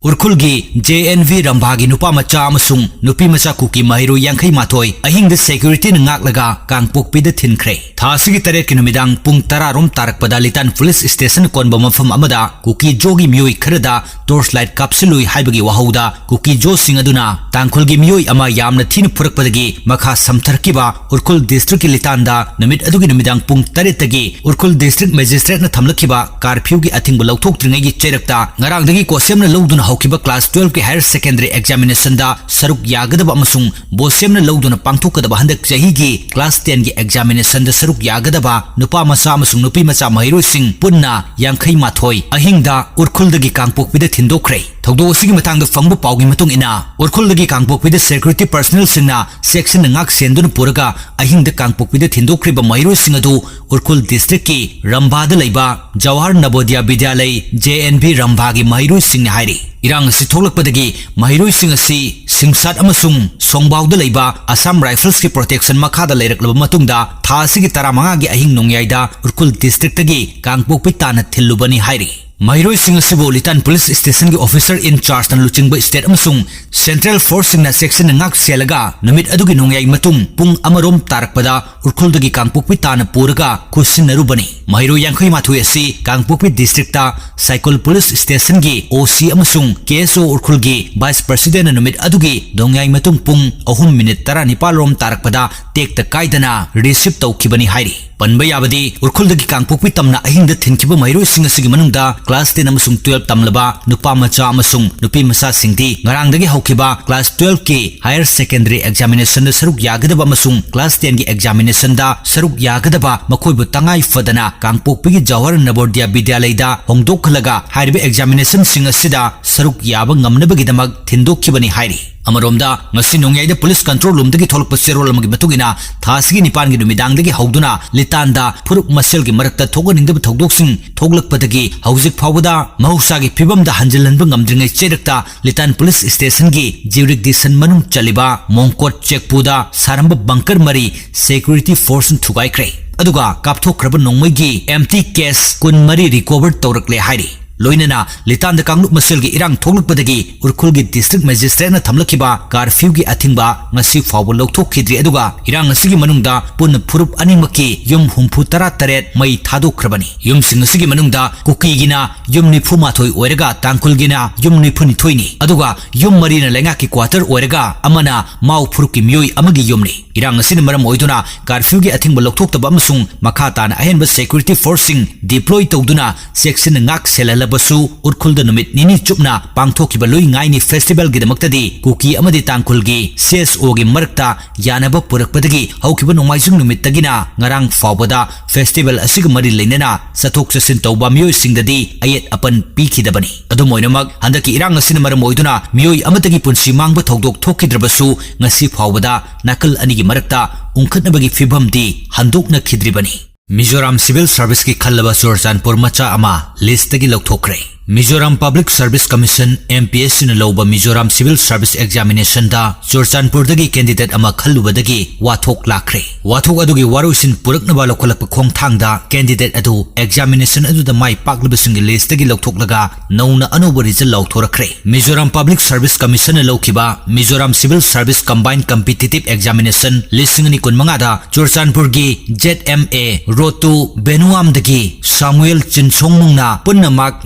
उर्खुलगी JNV रंभागी नुपा मचा अमसुंग नुपी मचा cookie महिरो यांखै माथोय अहिंग security नागलगा Kangpokpi थिनख्रे थासिगी तरेट की नुमिदांग पुंग 10 रोम तारकपदा लितान पुलिस स्टेशन कोनबा मफम अमदा कुकी जोगी मियोई खरदा टॉर्च लाइट कापसिलुई हाइबगी वहाउदा कुकी जो सिंग अदुना तांखुलगी मियोई अमा यामना थिन फुरकपदगी मखा समथरकिबा उर्खुल डिस्ट्रिक्ट की लितानदा नमित अदुगी नुमिदांग पुंग 3 तगी उर्खुल डिस्ट्रिक्ट मजिस्ट्रेट न थमलखिबा कारफ्यू की अथिंग लौथोक्त्रिंगैगी चेरक्ता ngaraangdagi कोसेमना लौदुना हौकिबा क्लास 12 के हायर सेकेंडरी एग्जामिनेशन दा सरुक यागदबा अमसुंग बोसेमना लौदुना पांगथोकदबा हंदक चहीगी क्लास 10 के एग्जामिनेशन दा सरुक यागदबा नुपा मचा अमसुंग नुपी मचा महिरोसिंग पुन्ना यांखै माथोय अहिंगदा उर्खुलदगी कांगपोकपीदा थिंदोखरे थौदोसिगी मतांगदा फंगबा पाउगी मतुंग इना उर्खुलदगी कांगपोकपीदा सिक्योरिटी पर्सनल सिंगना सेक्शन नाग सेंदुन पुरगा अहिंगदा कांगपोकपीदा थिंदोखरेबा महिरोसिंग अदु उर्खुल डिस्ट्रिक्ट की रंभादा लैबा जवाहर नवोदय विद्यालय JNV रंभागी महिरोसिंग हाइरी इरांग असि थोलकपदगी महिरोसिंग असि सिंगसाट अमसुंग सोंगबाउदा लैबा असम राइफल्स की प्रोटेक्शन मखादा लैरकलबा मतुंगदा थासिगी 15 गी अहिंग नोंगयाइदा उर्खुल डिस्ट्रिक्ट तगी कांगपोकपी ताना थिल्लुबनी हाइरी महिरोई सिंह सिबो लितान पुलिस स्टेशन की ऑफिसर इन चार्ज न लुचिंग स्टेट अमसुंग सेंट्रल फोर्स सिंह सेक्शन नाक सेलगा नुमित अदुगी नोंगयाई मतुंग पुंग अमरोम तारकपदा उर्खुलदगी कांगपोकपी ताना पुरगा खुसिनरुबनी महिरो यांखै माथुई असि कांगपोकपी डिस्ट्रिक्ट ता साइकोल पुलिस स्टेशन की OC अमसुंग KSO उर्खुलगी वाइस प्रेसिडेंट नुमित अदुगी नोंगयाई मतुंग पुंग 3 मिनिट 19 रोम तारकपदा टेक कायदना रिसीव तौखिबनी हाइरी पनबा याबदी उर्खुलदगी कांगपोकपी तमना अहिंद थिनखिबा महिरोई सिंह सिगी मनुंगदा क्लास 10 अमसुंग 12 तमलबा नुपा मचा अमसुंग नुपी मसा सिंगदी ngaraangdagi हौखिबा क्लास 12 के हायर सेकेंडरी एग्जामिनेशन दा सरुक यागदबा अमसुंग क्लास 10 की एग्जामिनेशन दा सरुक यागदबा मखोइबु तंगाई फदना कांगपोकपी जवाहर नवोदय विद्यालय दा होंगदोखलगा हाइबे एग्जामिनेशन सिंग असिदा सरुक याबा ngamnabagidamag थिंदोखिबनी हाइरी अमरोमदा ngasi nongyai police control room दगी थोलक सेरोल अमगी मतुगिना थासिगी निपान गी नुमिदांग दगी हौदुना लितानदा फुरुक मसेल गी मरकता थोगनिंगदब थौदोकसिंग थोगलकपदगी हौजिक फावदा महौसागी फिबमदा हंजिलनब ngamdringai चेरकता लितान पुलिस स्टेशन गी ज्यूरिडिक्शन मनुंग चलिबा मोंकोट चेकपुदा सारंब बंकर मरी सिक्योरिटी फोर्स थुगाइख्रे अदुगा कापथोक्रब नोंमैगी एम्प्टी केस 10 रिकवर तौरकले हाइरी लोइनना लितान द कांगलुक मसेल की इरांग थोगलकपदगी उर्खुल की डिस्ट्रिक्ट मजिस्ट्रेट न थमलखिबा कारफ्यू की अथिंबा ngasi फावो लौथोखिद्रि अदुगा इरांग ngasi मनुंगदा पुन फुरुप अनिमकी युम हुंफु 13 मई थादोख्रबनी युम सिंग ngasi मनुंगदा कुकी गिना युम निफु माथोय ओइरगा तांकुल गिना युम निफु निथोइनी अदुगा युम मरीना लेंगा की क्वार्टर ओइरगा अमना माउ फुरुक की मियोई अमगी युमनी इरांग ngasi मरम ओइदुना कारफ्यू की अथिंबा लौथोक्तबा अमसुंग मखातान अहेनबा सिक्योरिटी फोर्सिंग डिप्लॉय तौदुना सेक्शन नाक सेलल बसु उर्खुल द नुमित निनी चुपना पांगथोखिबा लोई ngaini फेस्टिवल गिदमक्तदी कुकी अमदी तांकुलगी CSO गी मरकता यानबा पुरकपदगी हौखिबा नोंमाइजुंग नुमितगिना ngarang फावबदा फेस्टिवल असिग मरि लेनना सथोक ससिन तौबा मियोई सिंगददी अयत अपन पीखिदबनी अदुमोइनमक हंदकी इरांग असिन मरम ओइदुना मियोई अमतगी पुंसि मांगबा थौदोक थोखिद्रबसु ngasi फावबदा नाकल अनिगी मरकता उंखतनबगी फिबमदी हंदोकना खिद्रिबनी मिजोराम सिविल सर्विस की खल्लबा चुरचानपुर मचा अमा लिस्ट की लौथोखरे Mizoram public service commission MPSC न लौबा मिजोराम सिविल सर्विस एग्जामिनेशन दा चुरचानपुर दगी कैंडिडेट अमा खल्लुबदगी वाथोक लाखरे वाथोक अदुगी वारुसिन पुरकनबा लौखलप खोंगथांगदा कैंडिडेट अदु एग्जामिनेशन अदुदा माइ पाकलबसिंग लिस्ट दगी लौथोकलगा नौना अनोबा रिजल्ट लौथोरखरे मिजोराम पब्लिक सर्विस कमीशन न लौखिबा Mizoram civil service combined competitive examination listing नि 15 दा चुरचानपुर गी ZMA रोटू बेनुआम दगी सामुएल चिनसोंगमुंगना पुन्ना मार्क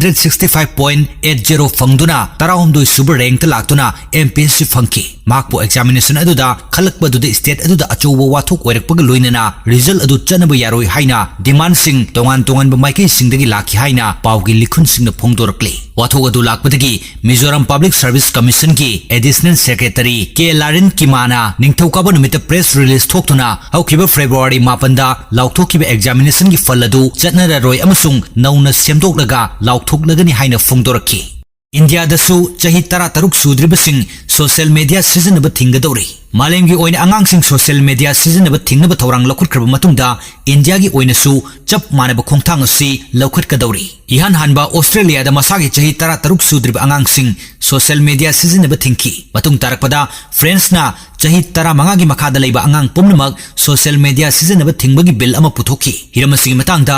965.80 फंगदुना 12 सुबर रैंक लाक्तुना MPSC फंकी मार्कपो एग्जामिनेशन अदुदा खलकपदुदे स्टेट अदुदा अचौबो वाथोक ओइरकपग लोइनना रिजल्ट अदु चनब यारोय हाइना डिमांड सिंग तोंगान तोंगान माइकै सिंगदगी लाखि हाइना पाउगी लिखुन सिंगना फोंदोरकले वाथोक अदु लाक्पदगी मिजोराम पब्लिक सर्विस कमीशन की एडिशनल सेक्रेटरी के लारिन किमाना निंगथौकाबो नुमित प्रेस रिलीज थोक्तुना हौखिबा फेब्रुवारी 9 दा लाउथोकिबा एग्जामिनेशन की फल अदु चटनररोय अमसुंग नौना सेमदोकलगा लाउथोकलगनि हाइना फोंदोरखि Indiadasu चाही 13 सुद्रिबसिंग social media sijinnaba thinggadori Malemgi oina angangsing social media sijinnaba thingnaba thorang lokhutkraba matungda India gi oina su chap manaba khongthang asi lokhutkadori ihan hanba Australia da masagi chahi 13 sudriba angangsing social media sijinnaba thingki matung tarakpada friends na chahi 15 gi makhada leiba angang pumnamak social media sijinnaba thingbagi bill ama puthoki hiramasi matangda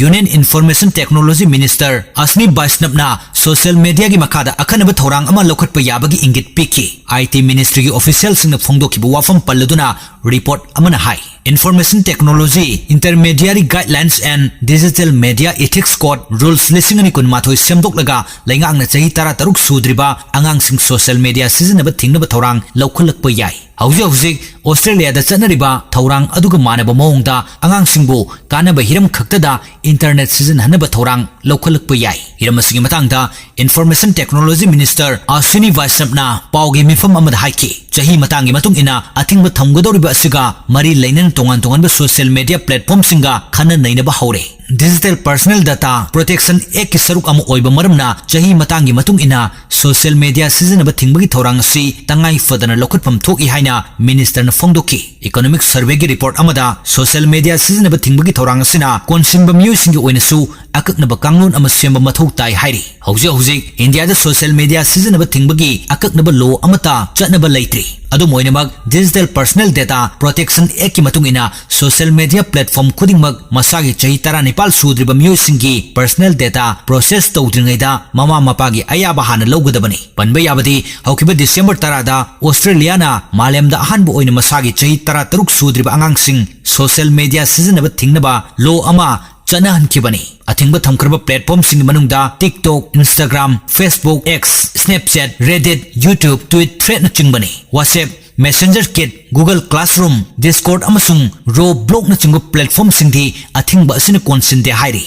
Union Information Technology Minister Asmi Vaisnavna social media gi makhada akhanaba thorang ama lokhutpa yabagi ingit piki IT Ministry gi official singna phongdokibu wafam palladuna report amana hai Information Technology Intermediary Guidelines and Digital Media Ethics Code Rules lisingani kun mathoi semdoklaga laingangna chahi 13 sudriba angangsing social media sijinnaba thingnaba thorang lokhulakpa yai Hauji Australia da chanariba thorang aduga manaba maungda angangsingbu kanaba hiram khaktada internet sijinnhanaba thorang lokhulakpa yai hiramasi matangda Information Technology Minister Aswini Vaisnavna paugi mifam amada haiki chahi matangi matung ina athingba thamgadoriba asiga mari lainan tongan tongan social media platform singa khana nainaba haure Digital Personal Data Protection Act ki saruk amu oiba maramna chahi matangi matung ina social media sijinnaba thingbagi thorang si tangai fadana lokhutpam thoki haina minister na phongdoki economic survey gi report amada social media sijinnaba thingbagi thorang asina konsinba miyusingi oina su akaknaba kanglon ama semba mathau tai hairi hauji India da social media sijinnaba thingbagi akaknaba law amata chatnaba leitri adu moinamak Digital Personal Data Protection Act ki matung ina social media platform khudingmak masagi chahi 19 sudriba miyusingi personal data process tawdringaida mama mapagi ayaba hana lawgadabani panba yabadi haukiba December 10 da Australia na malemda ahanbu oina masagi chahi 13 sudriba angangsing social media sijinnaba thingnaba law ama chanahankibani athingba thamkraba platform sing manungda TikTok, Instagram, Facebook, X, Snapchat, Reddit, YouTube, Twitter, Thread na chingbani WhatsApp, Messenger Kit, Google Classroom, Discord amasung Roblox na chingba platform singdi athingba asina konsinde hairi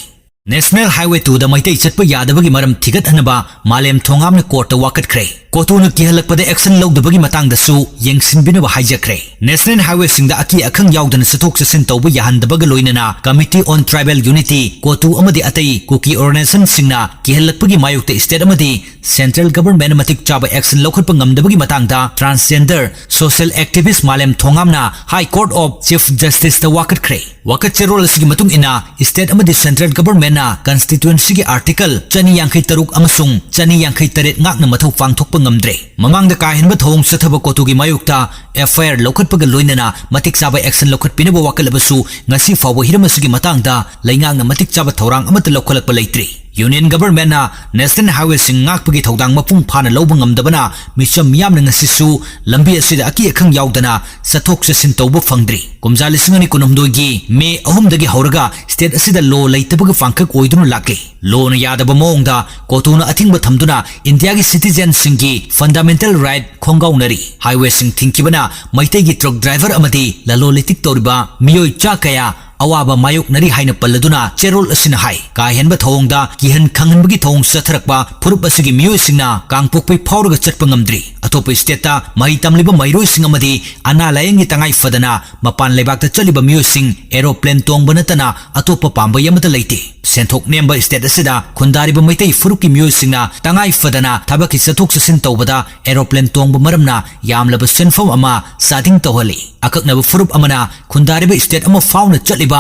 National Highway 2 da maitai chatpa yadabagi maram thigat hanaba malem thongamna court ta wakat khre kotuna kihalakpada action lawdabagi matangda su yengsinbinaba hijakre National Highway singda aki akhang yawdana sathok sasin tawba yahandabaga loinana Committee on Tribal Unity kotu amadi atei kuki organization singna kihalakpagi mayukta state amadi central government matik chaba action lawkhatpa ngamdabagi matangda transgender social activist malem thongamna High Court of Chief Justice ta wakat khre wakat cherol asigi matung ina state amadi central government na constituency gi article chani yankhai taruk amasung chani yankhai taret ngakna mathau pangthokpa ngamdre mamangda kahinba thong sathaba kotugi mayukta FIR lokhatpaga loinana matik chaba action lokhatpinaba wakalabasu ngasi fawa hiramasigi matangda laingangna matik chaba thorang amata lokhalakpa leitri Union Government na National Highway sing ngakpagi thodang mapung phana lawba ngamdabana micham miyamna ngasisu lambi asida aki akhang yawdana sathok sasin tawba phangdri kumja lisingani kunumdoi gi me ahum dagi hauraga state asida law leitabaga phangkhak oiduna lakle law na yadaba mongda kotuna athingba thamduna India gi citizen singi fundamental right khongaunari highway sing thinkibana maitai gi truck driver amadi lalo litik toriba miyoi cha kaya awaba mayuk nari haina palladuna cherol asina hai ka henba thongda kihan khanganbagi thong satharakpa phurup asigi miyoi singna kangpokpai phawraga chatpa ngamdri atopa state ta mai tamliba mairoi sing amadi ana layangi tangai fadana mapan lebakta chaliba miyoi sing aeroplane tongba natana atopa pamba yamata leite senthok nemba state asida khundariba maitai furukki miyoi singna tangai fadana thabaki sathok sasin tawbada aeroplane tongba maramna yamlaba senfam ama sading tawhali akaknaba furup amana khundariba state ama fauna chaliba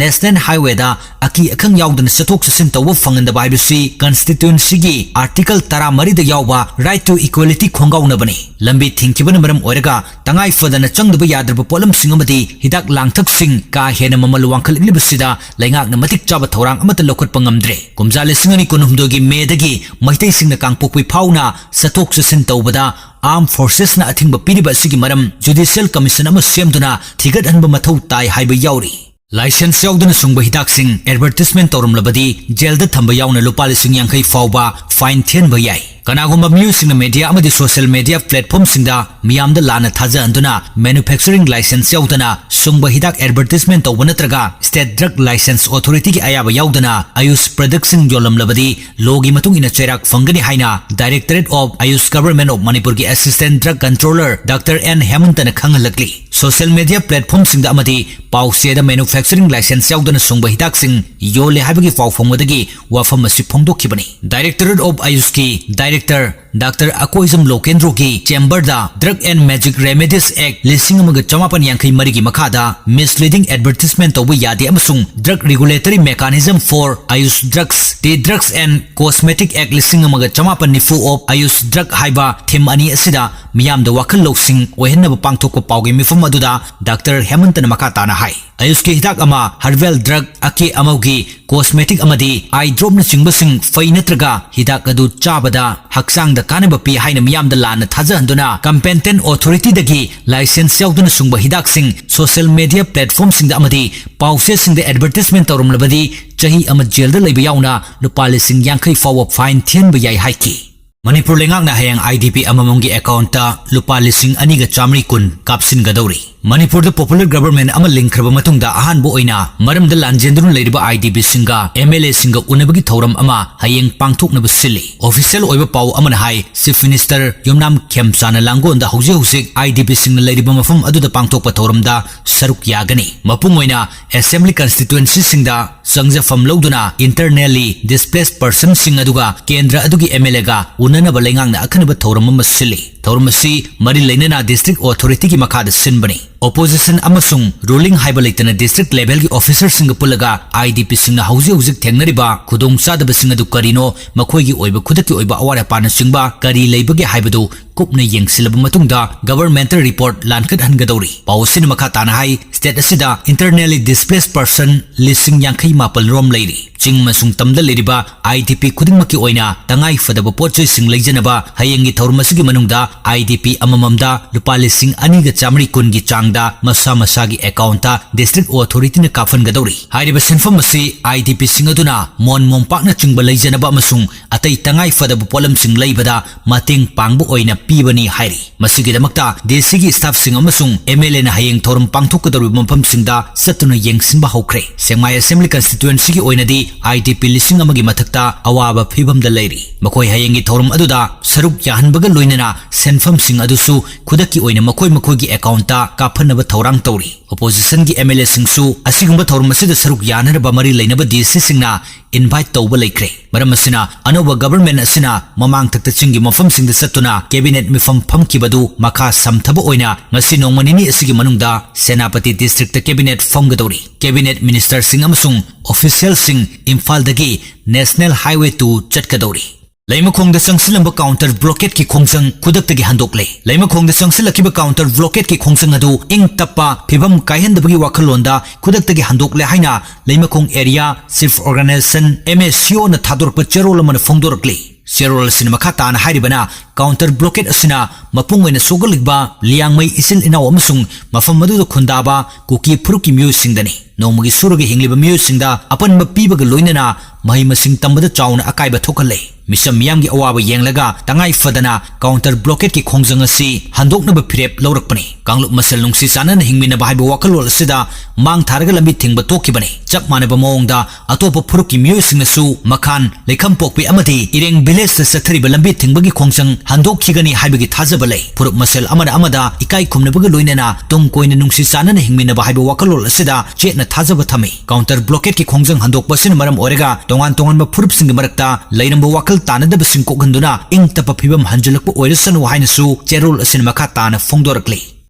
National Highway da aki akhang yawdana sathok sasin tawba phanganda baibasi constituency gi article 13 da yawba right to equality khongauna bani lambi thinkibana maram oraga tangai fadana changdaba yadraba polam singamadi hidak langthak sing ka hena mamal wangkhal libasida laingak na matik chaba thorang amata lokhat pangamdre kumjale singani kunumdo gi medagi maitai singna kangpokpai phauna sathok sasin tawbada Armed Forces na athingba piriba sigi maram Judicial Commission ama semduna thigat hanba mathau tai haiba yauri License yaudana sungba hidak sing advertisement torum labadi jail da thamba yauna lupali sing yankai fauba fine thian ba yai kanagumba music media amadi social media platform singda miyamda lana thaja anduna manufacturing license yaudana sungba hidak advertisement tawbana traga state drug license authority gi ayaba yaudana ayush production yolam labadi logi matung ina cherak fangani haina Directorate of Ayush Government of Manipur gi assistant drug controller Dr. N Hemantana khangalakli social media platform singda amadi paosing da manufacturing license yaudana sungba hidak sing yole habagi fawfongwadagi wafam asi phongdokhibani Directorate of Ayush ki Director Dr. Akoizam Lokendro ki Chamber da Drug and Magic Remedies Act lising amaga chamapan yangkai marigi makada misleading advertisement tawba yade amasung Drug Regulatory Mechanism for Ayush Drugs the Drugs and Cosmetic Act lising amaga chamapan nifu of Ayush Drug haiba thim ani asida miyam da wakal loksing ohenna pangthok ko paugi mifam aduda Dr. Hemantan makata na hai Ayush ki hidak ama herbal drug ake amaugi cosmetic amadi eye drop na singbasing fai natraga hidak adu chabada haksang da kanaba pi haina miyam da lana thajahanduna competent authority dagi license yauduna sungba hidak sing social media platform sing da amadi pause sing da advertisement tawrum labadi chahi ama jail da leiba yauna lupa lising yankai fawa fine thian ba yai haiki Manipur lengak na hayang IDP amamongi account ta lupa lising aniga chamri kun kapsin gadori Manipur the popular government ama link kraba matungda ahan bo oina maram da lanjendrun leiriba IDP singa MLA singa unabagi thoram ama hayeng pangthok na basili official oiba pau amana hai chief minister yomnam khemchana langon da hauji husik IDP singa leiriba mafam adu da pangthok pa thoram da saruk yagani mapung oina assembly constituency singda sangja fam loduna internally displaced person singa duga kendra adugi MLA ga unana balengang na akhanaba thoram ma sili thoram si mari leinana district authority ki makada sinbani opposition amasung ruling haiba leitana district level ki officer singa pulaga IDP singna hauji hauji thengnariba khudong sadaba singa du karino makhoi gi oiba khudaki oiba awara pana singba kari leibage haibadu kupna yengsilaba matungda governmental report lankat hangadori pausin makha tana hai state asida internally displaced person lising yankai mapal rom leiri ching masung tamda leriba IDP khuding maki oina tangai fadaba pochoi sing leijanaba hayengi thormasigi manungda IDP amamamda lupa lising aniga chamri kun gi chang da masa masagi account ta district authority na kafan gadori hairiba senfam masi IDP singaduna mon mompak na chingba leijanaba masung atei tangai fadaba polam sing leibada mating pangbu oina pibani hairi masigi damakta desigi staff sing amasung MLA na hayeng thorum pangthok kadori mapam singda satuna yengsinba hokre sengmai assembly constituency gi oina di IDP lising amagi mathakta awaba phibam da leiri makoi hayengi thorum aduda saruk yahanbaga loinana senfam sing adusu khudaki oina makoi gi account ta kafanaba thorang tauri opposition gi MLA singsu asigumba thorum asida saruk yanaraba mari leinaba DC singna invite tawba leikre maram asina anoba government asina mamang takta chingi mafam singda satuna cabinet mifam phamkibadu makha samthaba oina ngasi nongmanini asigi manungda senapati district cabinet famgadori cabinet minister sing amasung official sing imphal dagi national highway to chatkadori Laimakong da sangsilamba counter blockade ki khongsang kudak tagi handokle Laimakong da sangsilakiba counter blockade ki khongsang adu ing tappa phibam kaihandabagi wakhalonda kudak tagi handokle haina Laimakong area self organization MSCO na thadorpa cherol man phongdorakle cherol sinema khata na hairibana counter blockade asina mapung oina sogaligba liangmai isil inaw amasung mafam madu khundaba kuki phuruki myu singdani nongmagi surugi hingliba myu singda apan mapibaga loinana mahi masing tambada chauna akaiba thokalle misam miyamgi awaba yenglaga tangai fadana counter blockade ki khongjang asi handoknaba phirep lawrakpani kanglup masal nungsi sanana hingminaba haiba wakalol asida mang tharaga lambi thingba tokibani chap manaba mawongda atopa phuruki myu singnasu makhan lekham pokpi amadi ireng village sa sathariba lambi thingbagi khongjang handok khigani haibagi thajaba lei phuruk masal amada ikai khumnabaga loinana tung koina nungsi sanana hingminaba haiba wakalol asida chetna thajaba thami counter blockade ki khongjang handok pasin maram orega tongan ma phurup sing marakta leiramba wakal tanadaba sing kokhanduna ing tapa phibam hanjalakpa oirasanu hainasu cherol asin makha tana phongdorakle